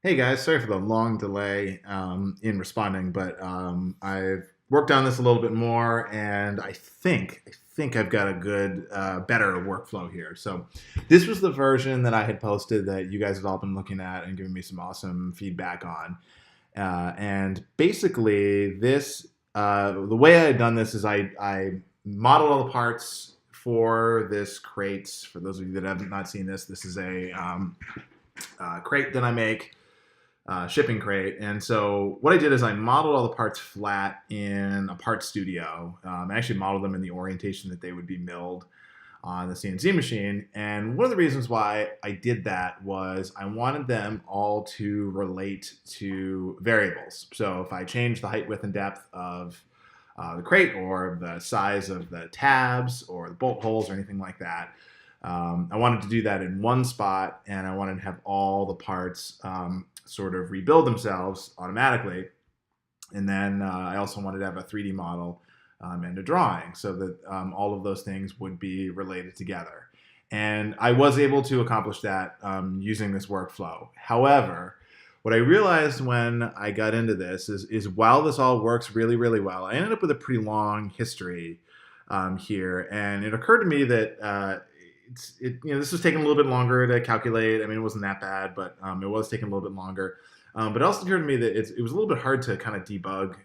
Hey guys, sorry for the long delay in responding, but I've worked on this a little bit more, and I think I've got a good, better workflow here. So this was the version that I had posted that you guys had all been looking at and giving me some awesome feedback on. And basically, the way I had done this is I modeled all the parts for this crate. For those of you that have not seen this, this is a crate that I make, shipping crate. And so what I did is I modeled all the parts flat in a part studio. I actually modeled them in the orientation that they would be milled on the CNC machine. And one of the reasons why I did that was I wanted them all to relate to variables. So if I change the height, width, and depth of the crate, or the size of the tabs, or the bolt holes, or anything like that, I wanted to do that in one spot, and I wanted to have all the parts sort of rebuild themselves automatically. And then I also wanted to have a 3D model and a drawing, so that all of those things would be related together. And I was able to accomplish that using this workflow. However, what I realized when I got into this is while this all works really, really well, I ended up with a pretty long history here. And it occurred to me that this was taking a little bit longer to calculate. I mean, it wasn't that bad, but it was taking a little bit longer. But it also occurred to me that it was a little bit hard to kind of debug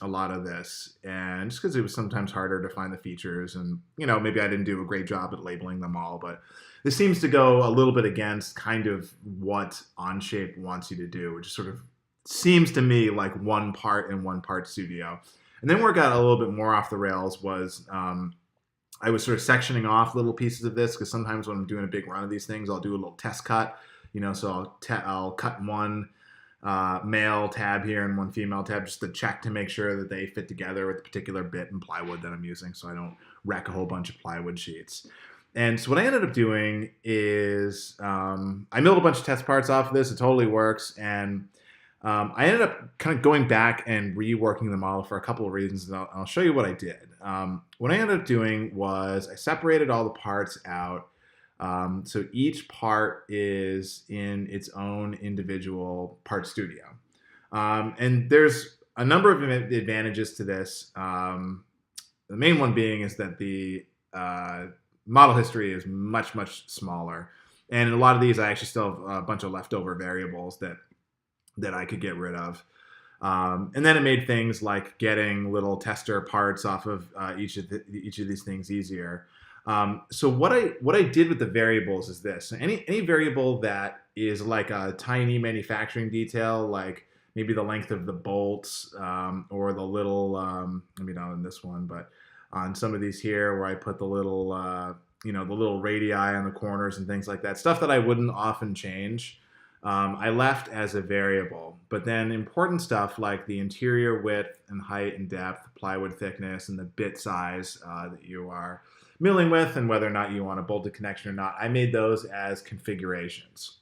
a lot of this, and just because it was sometimes harder to find the features, and maybe I didn't do a great job at labeling them all. But this seems to go a little bit against kind of what Onshape wants you to do, which sort of seems to me like one part in one part studio. And then where it got a little bit more off the rails was I was sort of sectioning off little pieces of this, because sometimes when I'm doing a big run of these things, I'll do a little test cut. So I'll cut one male tab here and one female tab, just to check to make sure that they fit together with the particular bit and plywood that I'm using, so I don't wreck a whole bunch of plywood sheets. And so what I ended up doing is I milled a bunch of test parts off of this. It totally works. And I ended up kind of going back and reworking the model for a couple of reasons, and I'll show you what I did. What I ended up doing was I separated all the parts out. So each part is in its own individual part studio. And there's a number of advantages to this. The main one being is that the model history is much, much smaller. And in a lot of these, I actually still have a bunch of leftover variables that I could get rid of. And then it made things like getting little tester parts off of each of these things easier. So what I did with the variables is this. So any variable that is like a tiny manufacturing detail, like maybe the length of the bolts, or the little, maybe not on this one, but on some of these here where I put the little, the little radii on the corners and things like that, stuff that I wouldn't often change, I left as a variable. But then important stuff like the interior width and height and depth, plywood thickness, and the bit size that you are milling with, and whether or not you want a bolted connection or not, I made those as configurations.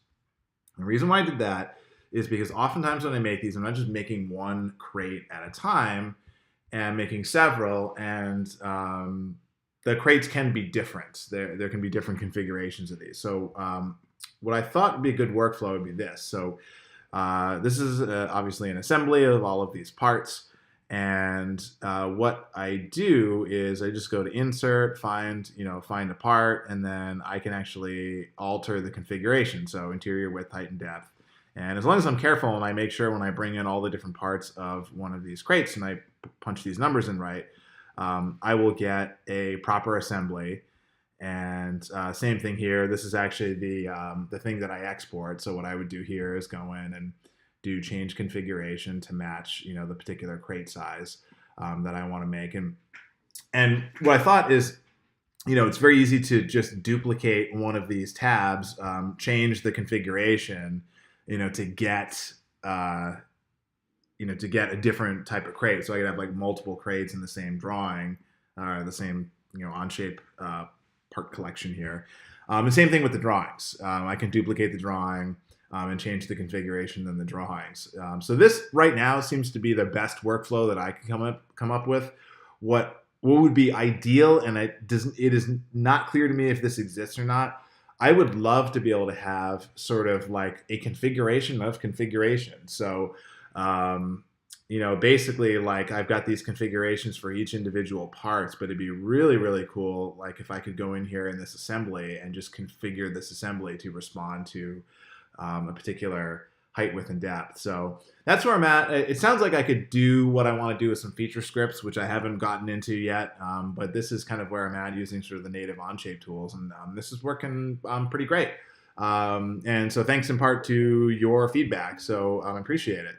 The reason why I did that is because oftentimes when I make these, I'm not just making one crate at a time, and making several, and the crates can be different. There can be different configurations of these. So what I thought would be a good workflow would be this. So this is obviously an assembly of all of these parts. And what I do is I just go to insert, find a part, and then I can actually alter the configuration. So interior width, height, and depth. And as long as I'm careful and I make sure when I bring in all the different parts of one of these crates and I punch these numbers in right, I will get a proper assembly. And same thing here. This is actually the thing that I export. So what I would do here is go in and do change configuration to match the particular crate size that I want to make. And what I thought is, it's very easy to just duplicate one of these tabs, change the configuration, to get a different type of crate. So I could have like multiple crates in the same drawing, the same Onshape part collection here. And same thing with the drawings. I can duplicate the drawing and change the configuration in the drawings. So this right now seems to be the best workflow that I can come up with. What would be ideal, and it is not clear to me if this exists or not, I would love to be able to have sort of like a configuration of configuration. So, um, basically, like I've got these configurations for each individual parts, but it'd be really, really cool, like if I could go in here in this assembly and just configure this assembly to respond to a particular height, width, and depth. So that's where I'm at. It sounds like I could do what I want to do with some feature scripts, which I haven't gotten into yet. But this is kind of where I'm at using sort of the native Onshape tools, and this is working pretty great. And so thanks in part to your feedback. So I appreciate it.